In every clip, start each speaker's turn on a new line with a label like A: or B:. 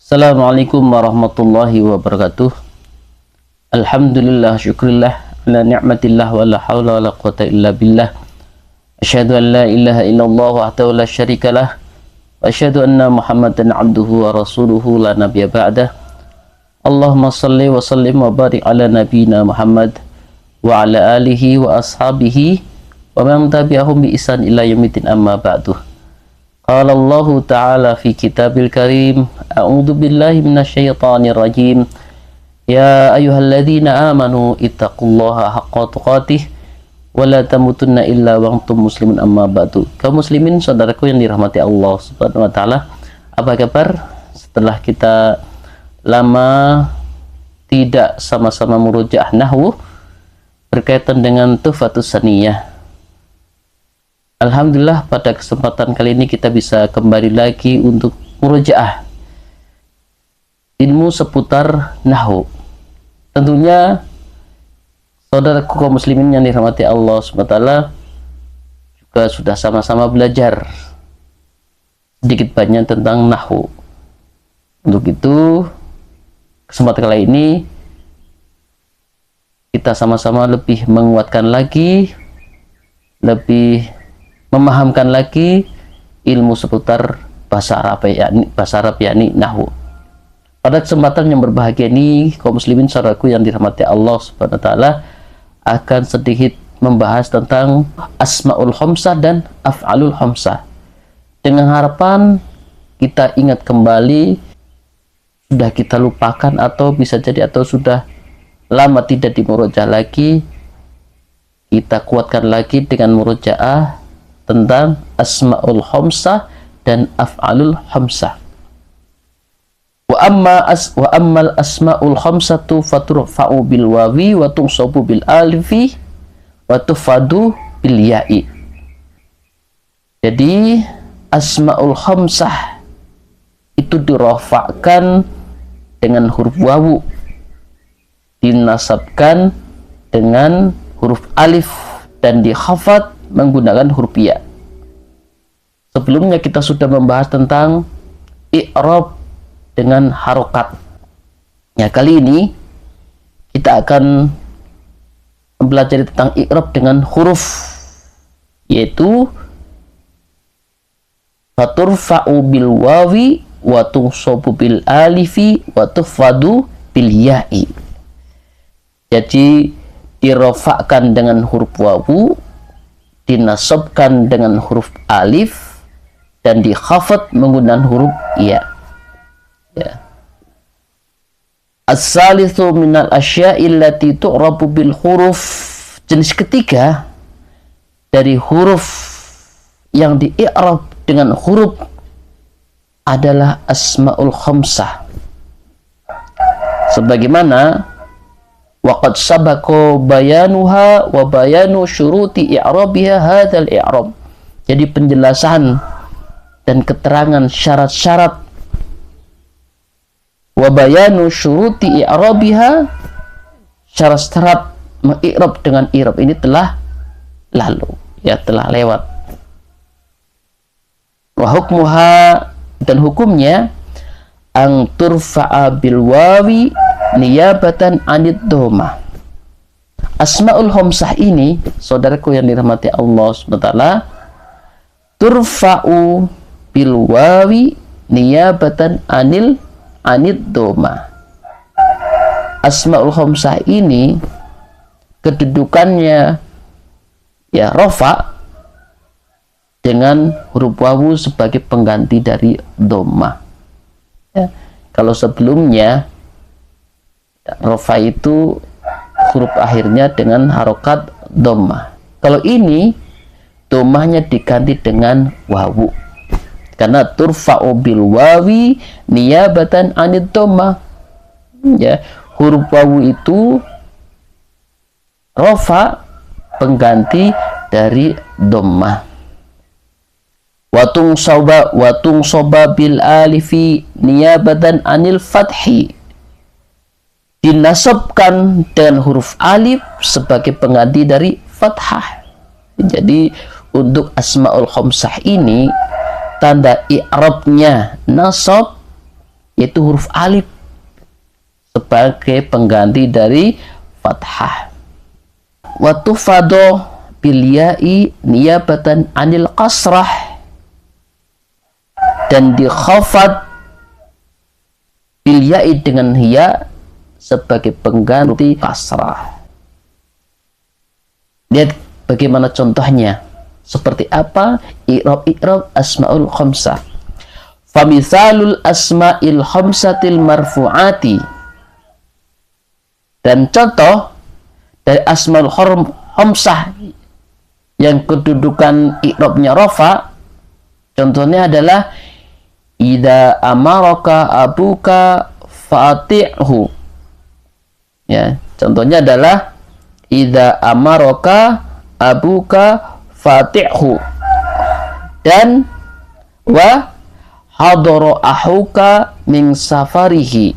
A: Assalamualaikum warahmatullahi wabarakatuh. Alhamdulillah, syukurillah ala ni'matillah wa la hawla wa la quwata illa billah. Asyhadu an la ilaha illallah wahdahu la syarikalah wa asyhadu anna Muhammadan abduhu wa rasuluhu la nabiyya ba'dah. Allahumma salli wa sallim wa barik ala nabiyyina Muhammad wa ala alihi wa ashabihi wa man tabi'ahum bi ihsan ila yaumiddin, amma ba'du. Qala Allah Ta'ala fi kitabil karim, a'udzu billahi minasyaitonir rajim. Ya ayyuhalladzina amanu ittaqullaha haqqa tuqatih wa la tamutunna illa wa antum muslimun, amma ba'du. Kaum muslimin saudaraku yang dirahmati Allah Subhanahu wa taala, apa kabar setelah kita lama tidak sama-sama murojaah nahwu berkaitan dengan Tuhfatus Saniyah? Alhamdulillah, pada kesempatan kali ini kita bisa kembali lagi untuk murojaah ilmu seputar nahwu. Tentunya saudaraku kaum muslimin yang dirahmati Allah SWT juga sudah sama-sama belajar sedikit banyak tentang nahwu. Untuk itu, kesempatan kali ini kita sama-sama lebih menguatkan lagi, lebih memahamkan lagi ilmu seputar bahasa Arab, yakni nahwu. Pada kesempatan yang berbahagia ini, kaum muslimin saudaraku yang dirahmati Allah Subhanahu wa taala, akan sedikit membahas tentang asmaul khamsah dan af'alul khamsah, dengan harapan kita ingat kembali, sudah kita lupakan atau bisa jadi atau sudah lama tidak dimurojaah lagi, kita kuatkan lagi dengan murojaah tentang asmaul khamsah dan af'alul khamsah. Wa ammal asmaul khamsatu faturfa'u bil wawi wa tunsabu bil alifi wa tufadu bil ya'i. Jadi asmaul khamsah itu dirafa'kan dengan huruf wawu, dinasabkan dengan huruf alif, dan dikhafad menggunakan huruf ya. Sebelumnya kita sudah membahas tentang i'rab dengan harokat. Ya, kali ini kita akan mempelajari tentang i'rab dengan huruf, yaitu faturfa'u bil wawi wa tunsabu bil alifi wa tufadu bil ya'i. Jadi dirofakkan dengan huruf wawu, dinasabkan dengan huruf alif, dan dikhafad menggunakan huruf ya. As-salitsu minal asya'i allati tu'rabu bil huruf. Jenis ketiga dari huruf yang di-i'rab dengan huruf adalah asmaul khamsah. Sebagaimana waqad sabaqa bayanuha wa bayanu syuruti i'rabiha hadzal i'rab. Jadi penjelasan dan keterangan syarat-syarat wa bayanu syuruti i'rabiha, syarat-syarat mengi'rab dengan i'rab ini telah lalu, ya, telah lewat. Wa hukmuha, dan hukumnya ang turfa'a bil wawi niyabatan anid dhamma. Asmaul khamsah ini, saudaraku yang dirahmati Allah SWT, turfa'u bil wawi niyabatan anid dhamma. Asmaul khamsah ini kedudukannya ya rafa dengan huruf wawu sebagai pengganti dari dhamma. Ya, kalau sebelumnya rafa itu huruf akhirnya dengan harokat dhammah. Kalau ini dhammahnya diganti dengan wawu, karena turfa'u bil wawi niyabatan anid dhammah. Ya, huruf wawu itu rafa, pengganti dari dhammah. Watung soba bil alifi niyabatan anil fathi. Dinasabkan dengan huruf alif sebagai pengganti dari fathah. Jadi untuk asmaul khamsah ini tanda i'rabnya nasab, yaitu huruf alif sebagai pengganti dari fathah. Wa tufadu bil ya'i niyabatan anil kasrah, dan dikhafad bil ya'i dengan ya sebagai pengganti kasrah. Lihat bagaimana contohnya. Seperti apa i'rab asmaul khamsah. Famithalul asma'il khamsatil marfu'ati, dan contoh dari asmaul khamsah yang kedudukan i'rabnya rafa, contohnya adalah idza amaraka abuka fa'ati'hu. Ya, contohnya adalah idza amaraka abuka fa'ati'hu, dan wa hadara ahuka min safarihi.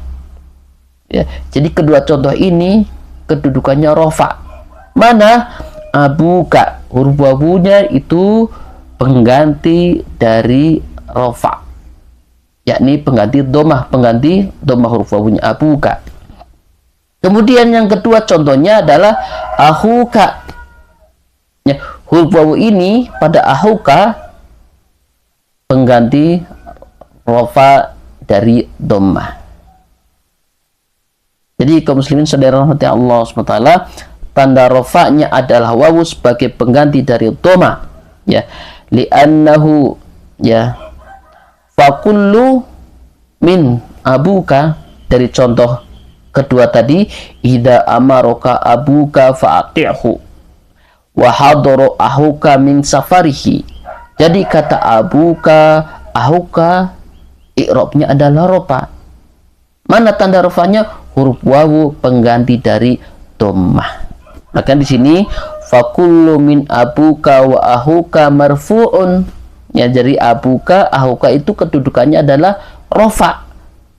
A: Ya, jadi kedua contoh ini kedudukannya rafa. Mana abuka, huruf wawunya itu pengganti dari rafa, yakni pengganti dhammah huruf wawunya abuka. Kemudian yang kedua contohnya adalah ahuka. Ya, huruf wawu ini pada ahuka pengganti rafa dari dhammah. Jadi kaum muslimin saudara rahmati Allah SWT, tanda rafa'nya adalah wawu sebagai pengganti dari dhammah. Ya, li'annahu, ya, fakullu min abuka, dari contoh kedua tadi, idza amaraka abuka fa'ati'hu wa hadara ahuka min safarihi. Jadi kata abuka, ahuka, i'rabnya adalah rafa. Mana tanda rafanya? Huruf wawu pengganti dari dhammah. Maka di sini fakullu min abuka wa ahuka marfu'un. Ya, jadi abuka, ahuka itu kedudukannya adalah rafa.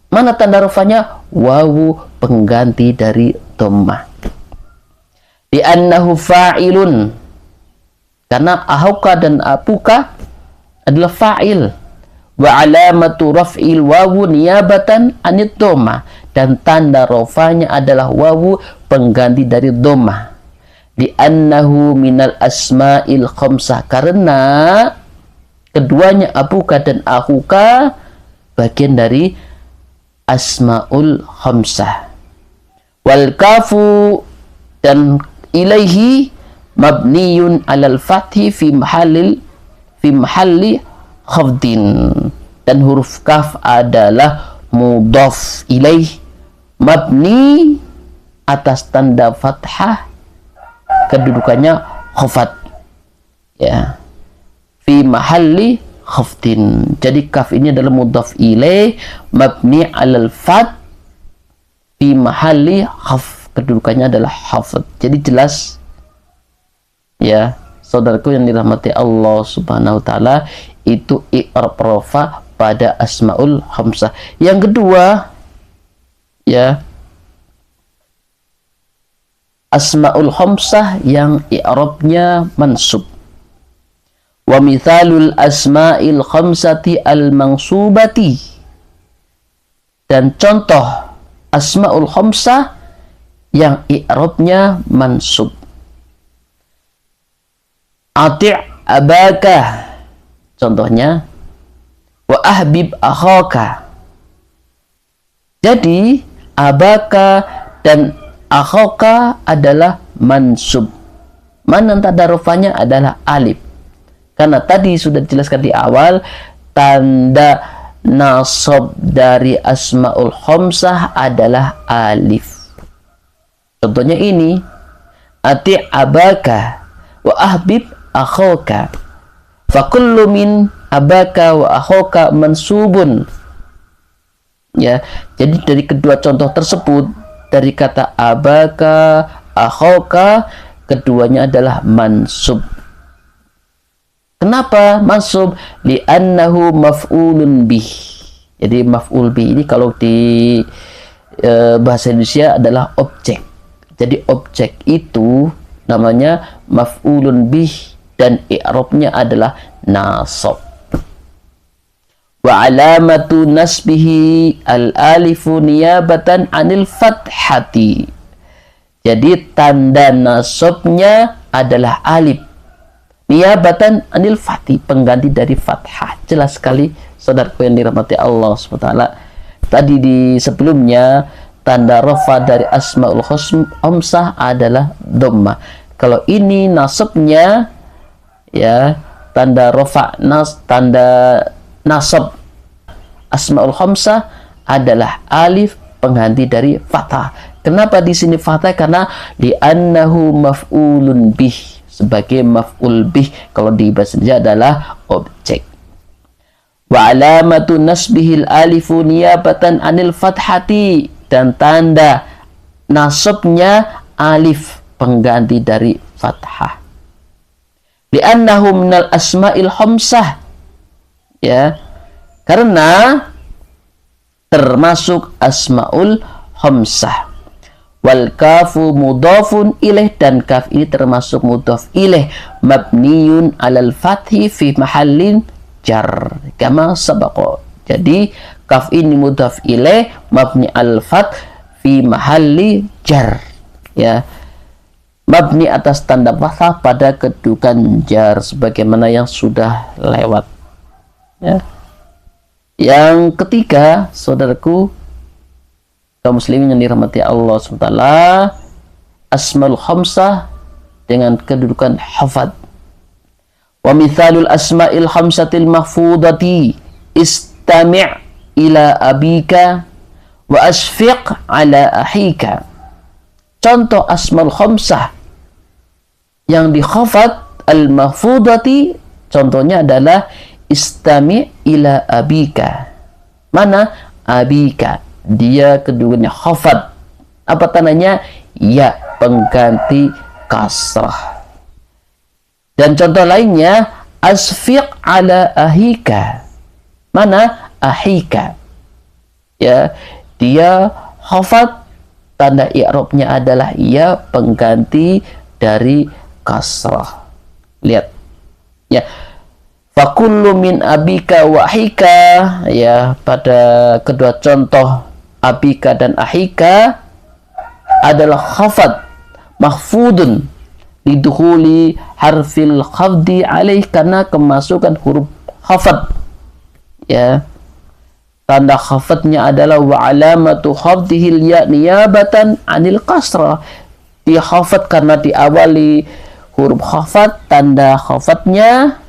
A: Mana tanda rafanya? Wawu pengganti dari dhammah. Li'annahu fa'ilun, karena ahuka dan abuka adalah fa'il. Wa alamatu raf'il wawu niyabatan anid dhammah, dan tanda rafanya adalah wawu pengganti dari dhammah. Li'annahu minal asma'il khamsah, karena keduanya abuka dan ahuka bagian dari asma'ul khamsah. Wal kafu, dan ilaihi mabniyun alal fathi fi mahalli khafdin, dan huruf kaf adalah mudhaf ilaih, mabni atas tanda fathah, kedudukannya khafat. Ya, fi mahalli khafdin. Jadi kaf ini adalah mudhaf ilaih mabni alal fath fi mahalli khaf, kedudukannya adalah khafat. Jadi jelas ya saudaraku yang dirahmati Allah Subhanahu wa taala, itu i'rab rafa pada asmaul khamsah. Yang kedua, ya, asmaul khamsah yang i'rabnya mansub. Wa mithalul asma'il khamsati al mansubati, dan contoh asmaul khamsah yang i'rabnya mansub. Ati' abaka, contohnya, wa ahbib akhaka. Jadi abaka dan akhaka adalah mansub. Mana tanda rafanya adalah alif. Karena tadi sudah dijelaskan di awal, tanda nasab dari asmaul khamsah adalah alif. Contohnya ini, ati' abaka wa ahbib akhaka. Fakullu min abaka wa akhaka mansubun. Ya, jadi dari kedua contoh tersebut, dari kata abaka, akhaka, keduanya adalah mansub. Kenapa mansub? Li'annahu maf'ulun bih. Jadi maf'ul bih ini kalau di bahasa Indonesia adalah objek. Jadi objek itu namanya maf'ulun bih, dan i'rabnya adalah nasab. Wa alamatu nasbihi al-alifu niyabatan anil fathati. Jadi tanda nasabnya adalah alif. Niyabatan anil fathi, pengganti dari fathah. Jelas sekali saudaraku yang dirahmati Allah SWT. Tadi di sebelumnya tanda rafa dari asmaul khamsah adalah dhammah. Kalau ini nasabnya ya, tanda rafa tanda nasab asmaul khamsah adalah alif, pengganti dari fathah. Kenapa di sini fathah? Karena li'annahu maf'ulun bih, sebagai maf'ul bih kalau di bahasa Indonesia adalah objek. Wa alamatu nasbihil alifu niyabatan anil fathati, dan tanda nasabnya alif, pengganti dari fathah. Li'annahu minal asma'il khamsah, ya, karena termasuk asmaul khamsah. Wal kafu mudhafun ilaih, dan kaf ini termasuk mudhaf ilaih, mabniyun alal fathi fi mahallin jar kama sabaqa. Jadi kaf ini mudhaf ilaih mabni al fath fi mahalli jar, ya, mabni atas tanda fathah pada kedudukan jar, sebagaimana yang sudah lewat, ya. Yang ketiga, saudaraku kaum muslimin yang dirahmati Allah SWT, asmaul khamsah dengan kedudukan hafad. Wa mithalul asma'il khamsatil mahfudati istami' ila abika wa asfiq ala ahika. Contoh asmaul khamsah yang dikhafad al-mahfudati, contohnya adalah istami' ila abika. Mana abika? Dia kedudukannya khafad. Apa tandanya? Ya, pengganti kasrah. Dan contoh lainnya asfiq ala ahika. Mana ahika? Ya, dia khafad, tanda i'rabnya adalah ya, pengganti dari kasrah. Lihat, ya, fakullu min abika wa ahika, ya, pada kedua contoh abika dan ahika adalah khafad mahfudun lidukhuli harfil khafdi alaih, karena kemasukan huruf khafad, ya. Tanda khafadnya adalah wa alamatu khafdihil ya niyabatan anil kasrah. Dia khafad karena diawali huruf khafad, tanda khafadnya,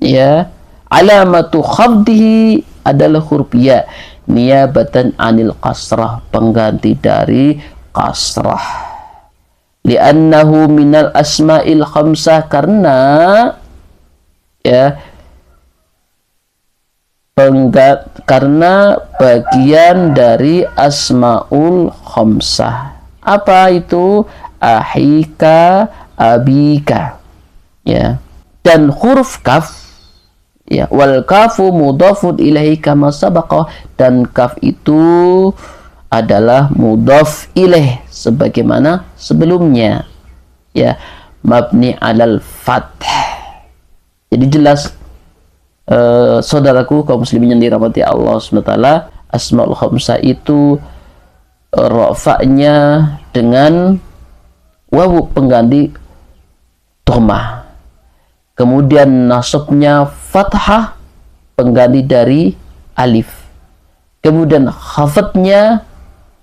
A: ya, alamatu khafdihi adalah huruf ya niyabatan anil kasrah, pengganti dari kasrah. Li'annahu minal asma'il khamsah, karena, ya, karena bagian dari asmaul khamsah. Apa itu? Ahika, abika, ya. Dan huruf kaf, ya, wal kafu mudhafun ilaihi kama sabaqa, dan kaf itu adalah mudhaf ilaih sebagaimana sebelumnya, ya, mabni alal fath. Jadi jelas, saudaraku kaum muslimin yang dirahmati Allah SWT, asmaul khamsah itu rafa'nya dengan wawu pengganti dhammah, kemudian nasabnya fathah pengganti dari alif, kemudian khafadnya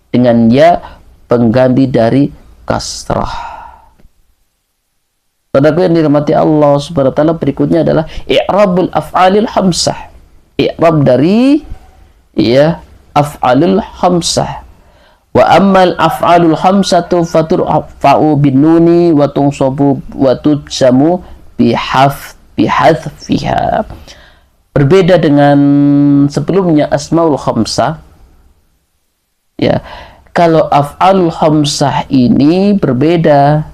A: dengan ya pengganti dari kasrah. Saudaraku yang dirahmati Allah Subhanahu wa taala, berikutnya adalah i'rabul af'alil khamsah. I'rab dari, ya, af'alul khamsah. Wa ammal af'alul khamsatu faturfa'u bin nuni wa tunsabu wa tudsamu bihadfiha. Berbeda dengan sebelumnya asmaul khamsah, ya. Kalau af'alul khamsah ini berbeda.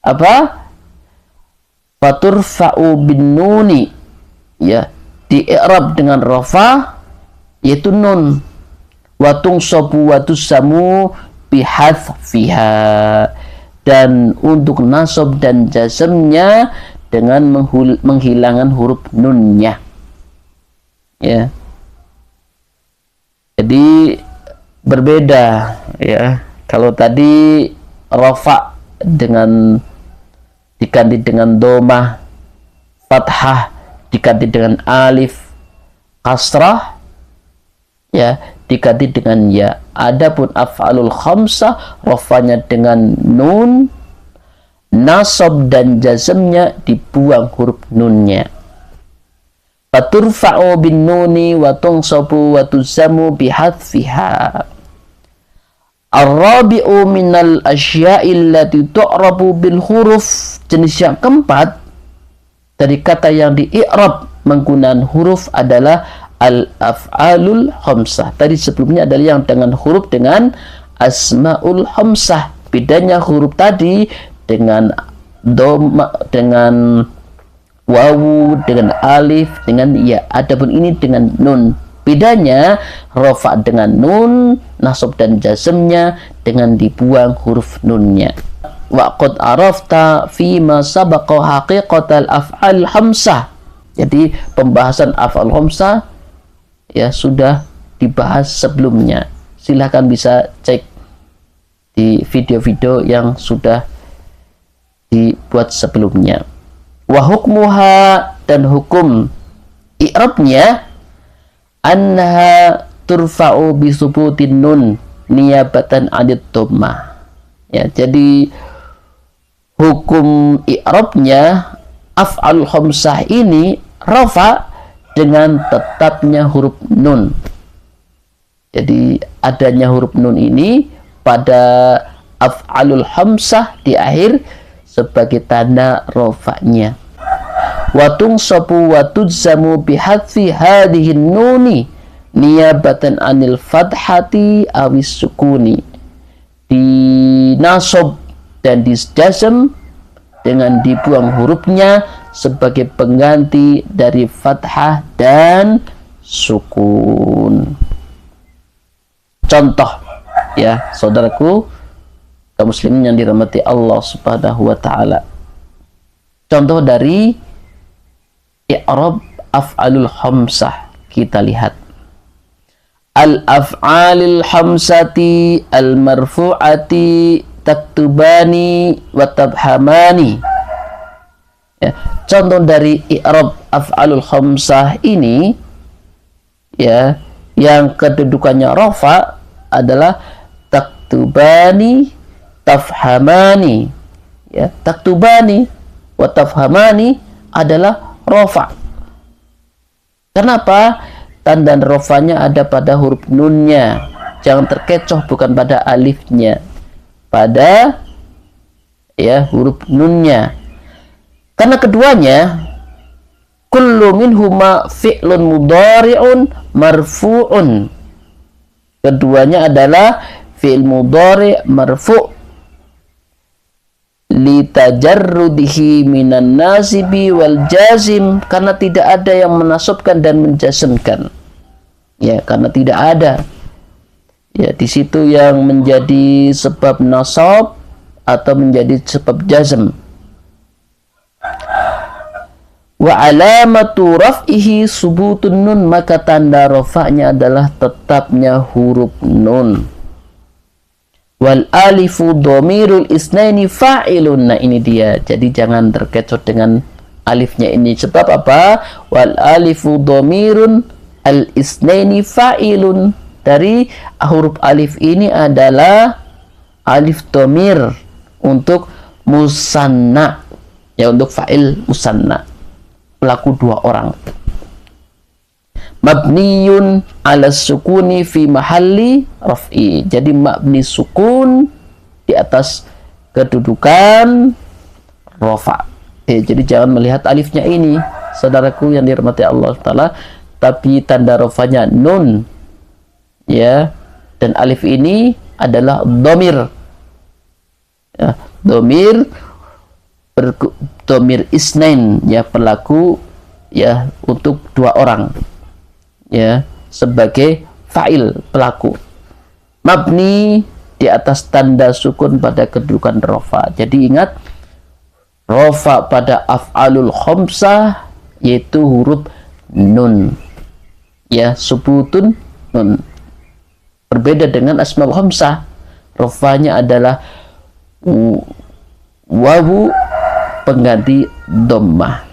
A: Apa? Faturfa'u bin nuni, ya, di i'rab dengan rafa, yaitu nun, wa tunsabu wa tusamu bihadfiha, dan untuk nasab dan jazmnya dengan menghilangkan huruf nunnya, ya. Jadi berbeda ya. Kalau tadi rafa dengan diganti dengan domah, fathah diganti dengan alif, kasrah ya diganti dengan ya. Adapun af'alul khamsah rafanya dengan nun, nasab dan jazmnya dibuang huruf nunnya. Faturfa'u bin nuni wa tunsabu wa tuzamu bihadfiha. Ar-rabi'u minal asya'i allati tu'rabu bil huruf. Jenis yang keempat dari kata yang di-i'rab menggunakan huruf adalah al-af'alul khamsah. Tadi sebelumnya adalah yang dengan huruf dengan asmaul khamsah. Bedanya huruf tadi dengan doma, dengan wawu, dengan alif, dengan ya. Adapun ini dengan nun. Bedanya rafa dengan nun, nasab dan jazmnya dengan dibuang huruf nunnya. Wa qad arafta fi ma sabaqa haqiqatal af'al khamsah. Jadi pembahasan af'al khamsah ya sudah dibahas sebelumnya. Silahkan bisa cek di video-video yang sudah dibuat sebelumnya. Wa hukmuha, dan hukum i'rabnya, anha turfa'u bi subutin nun niyabatan 'anid dhammah. Ya, jadi hukum i'rabnya af'al khamsah ini rafa dengan tetapnya huruf nun. Jadi adanya huruf nun ini pada af'alul khamsah di akhir sebagai tanda rofaknya. Wa tunsabu wa tujzamu bihadfi hadhihi nuni niyabatan anil fathati awis sukuni. Dinasab dan dijazm dengan dibuang hurufnya sebagai pengganti dari fathah dan sukun. Contoh ya saudaraku kaum muslimin yang dirahmati Allah Subhanahu wa taala. Contoh dari i'rab af'alul khamsah kita lihat. Al-af'alil khamsati al-marfu'ati taktubani wa tabhamani. Ya, contoh dari i'rab af'alul khamsah ini ya yang kedudukannya rafa adalah taktubani, tafhamani. Ya, taktubani wa tafhamani adalah rafa. Kenapa? Tanda rafanya ada pada huruf nunnya. Jangan terkecoh, bukan pada alifnya. Pada ya huruf nunnya. Karena keduanya kullu minhuma fi'lun mudhari'un marfu'un. Keduanya adalah fi'il mudhari' marfu' litajarrudihi minan nasibi wal jazim, karena tidak ada yang menasabkan dan menjazmkan. Ya, karena tidak ada. Ya, di situ yang menjadi sebab nasab atau menjadi sebab jazm. Wa alamatu raf'ihi subutun nun, maka tanda rafa'nya adalah tetapnya huruf nun. Wal alifu dhamirul isnaini fa'ilun. Nah, ini dia. Jadi jangan terkecoh dengan alifnya ini. Sebab apa? Wal alifu dhamirun al isnaini fa'ilun. Dari huruf alif ini adalah alif dhamir untuk musanna. Ya, untuk fa'il musanna. Pelaku dua orang. Mabniyun ala sukuni fi mahalli raf'i. Jadi mabni sukun di atas kedudukan rafa. Jadi jangan melihat alifnya ini, saudaraku yang dirahmati Allah Ta'ala, tapi tanda rafanya nun. Ya, dan alif ini adalah dhamir. Ya, dhamir dhamir isnain, ya, pelaku ya untuk dua orang. Ya, sebagai fa'il, pelaku. Mabni di atas tanda sukun pada kedudukan rafa. Jadi ingat, rafa pada af'alul khamsah yaitu huruf nun. ya, subutun nun. Berbeda dengan asmaul khamsah, rafanya adalah wawu pengganti dhammah.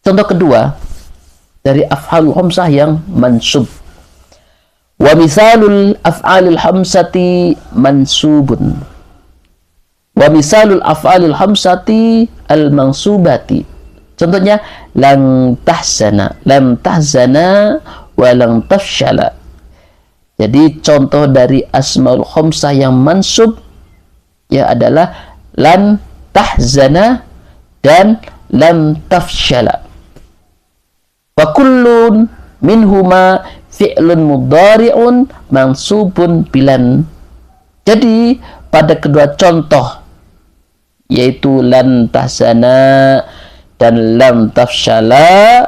A: Contoh kedua dari af'alul khamsah yang mansub. Wa misalul af'alil khamsati mansubun. Wa misalul af'alil khamsati al-mansubati. Contohnya lam tahzana wa lam tafshala. Jadi contoh dari asmaul khamsah yang mansub ya adalah lan tahzana dan lam tafshala. Wa kullun minhuma fi'lun mudhari'un mansubun bilan. Jadi pada kedua contoh yaitu lan tahzana dan lam tafshala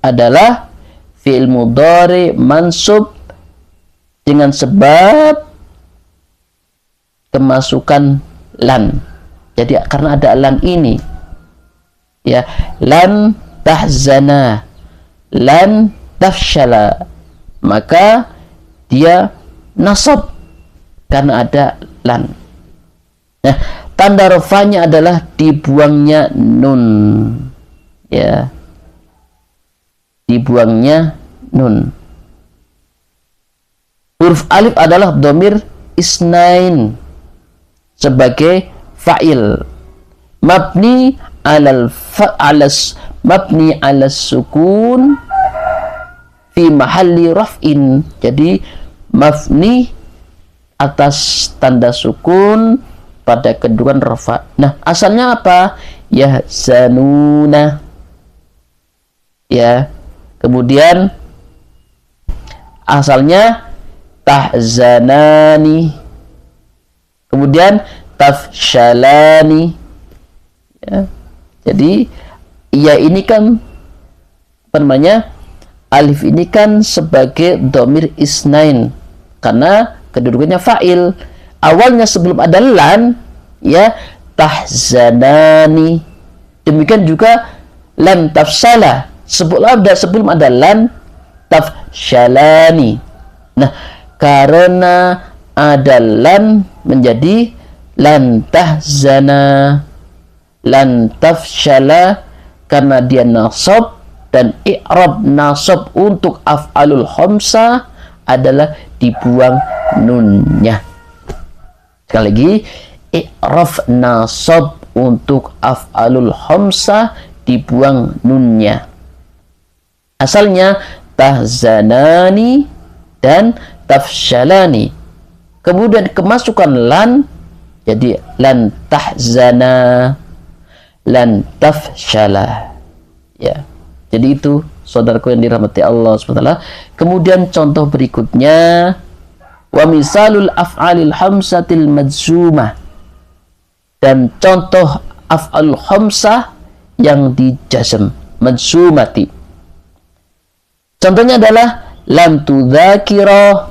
A: adalah fi'il mudhari mansub dengan sebab kemasukan lan. Jadi karena ada lan ini ya, lan tahzana, lan tafshala, maka dia nasab karena ada lan. Nah, tanda rafanya adalah dibuangnya nun, ya, dibuangnya nun. Huruf alif adalah dhamir isnain sebagai fa'il, mabni mabni alas sukun fi mahalli raf'in. Jadi mabni atas tanda sukun pada kedudukan rafa. Nah, asalnya apa? Yahzanuna. Ya. Kemudian asalnya tahzanani. Kemudian tafshalani. Ya. Jadi ya ini kan apa namanya? Alif ini kan sebagai dhamir isnain karena kedudukannya fa'il. Awalnya sebelum ada lan ya tahzanani. Demikian juga lam tafsala. Sebelum ada lan tafshalani. Nah, karena ada lan menjadi lan tahzana, lan tafshala karena dia nasab, dan i'rab nasab untuk af'alul khamsah adalah dibuang nunnya. Sekali lagi, i'rab nasab untuk af'alul khamsah dibuang nunnya. Asalnya tahzanani dan tafshalani. Kemudian kemasukan lan jadi lan tahzana, lan tafshala. Ya. Jadi itu saudaraku yang dirahmati Allah SWT. Kemudian contoh berikutnya, wa misalul af'alil khamsatil madzumah. Dan contoh af'alul khamsah yang dijazm, madzumati. Contohnya adalah lam tudzakira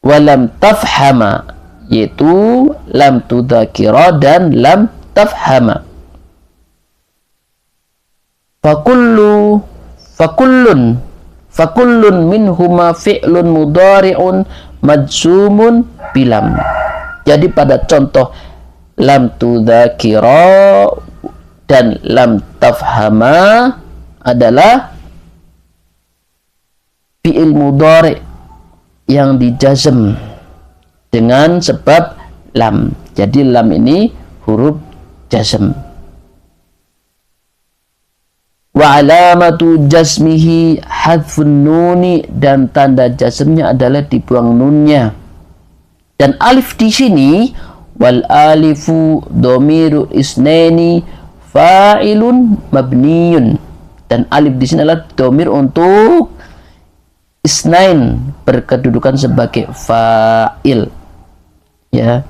A: wa lam tafhama, yaitu lam tudzakira dan lam tafhama. Fakullun minhuma fi'lun mudhari'un majzumun bilam. Jadi pada contoh lam tudzakira dan lam tafhama adalah fi'il mudhari' yang dijazm dengan sebab lam. Jadi lam ini huruf jazm. Wa alamatu jazmihi hadfun nuni, dan tanda jazmnya adalah dibuang nunnya. Dan alif di sini wal alifu dhamiru isnaini fa'ilun mabniyun. Dan alif di sini adalah dhamir untuk isnain, berkedudukan sebagai fa'il. Ya.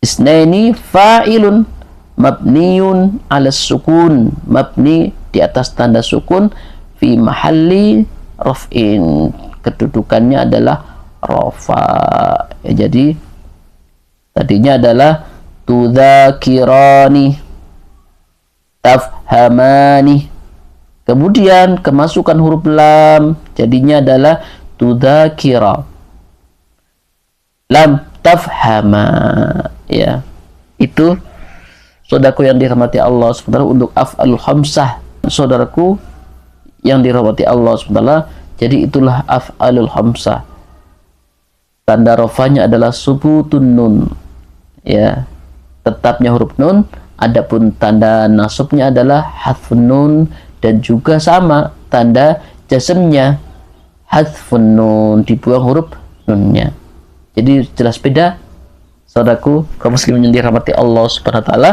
A: Isnaini fa'ilun mabniyun ala sukun, mabni di atas tanda sukun, fi mahalli raf'in, kedudukannya adalah rafa. Ya, jadi tadinya adalah tudzakirani, tafhamani, Kemudian kemasukan huruf lam jadinya adalah tudzakira. Lam tafhama, ya. Itu saudaraku yang dirahmati Allah SWT untuk af'alul khamsah. Saudaraku yang dirahmati Allah SWT, jadi itulah af'alul khamsah. Tanda rafanya adalah subutun nun, ya, tetapnya huruf nun. Adapun tanda nasabnya adalah hadfun nun, dan juga sama tanda jazmnya hadfun nun, dibuang huruf nunnya. Jadi jelas beda, saudaraku kaum muslimin yang dirahmati Allah Subhanahu wa taala,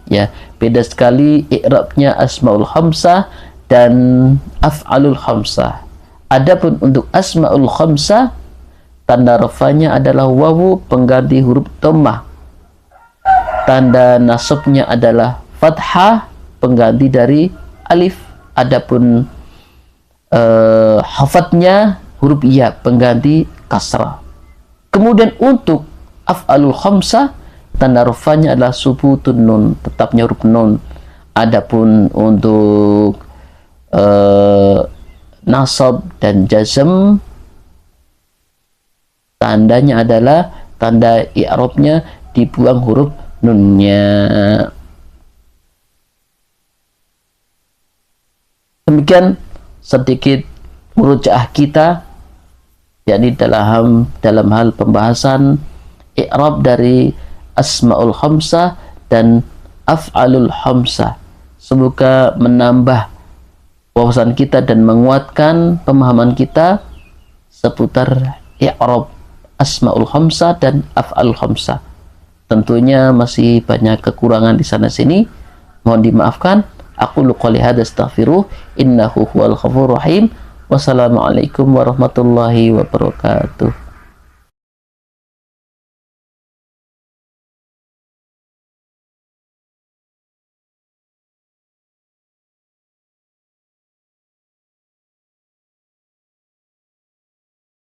A: ya. Beda sekali i'rabnya asmaul khamsah dan af'alul khamsah. Adapun untuk asmaul khamsah, tanda rafanya adalah wawu pengganti huruf dhammah. Tanda nasabnya adalah fathah pengganti dari alif. Adapun hafatnya huruf ya pengganti kasrah. Kemudian untuk af'alul khamsah, tanda rafanya adalah subutun nun, tetapnya huruf nun. Adapun untuk nasab dan jazm, tandanya adalah tanda i'rabnya dibuang huruf nunnya. Demikian sedikit murojaah kita, yakni dalam hal pembahasan i'rab dari asmaul khamsah dan af'alul khamsah. Semoga menambah wawasan kita dan menguatkan pemahaman kita seputar i'rab asmaul khamsah dan af'alul khamsah. Tentunya masih banyak kekurangan di sana sini, mohon dimaafkan. Aku qouli hadza astaghfiruh innahu huwal ghafurur rahim. Wassalamualaikum warahmatullahi wabarakatuh.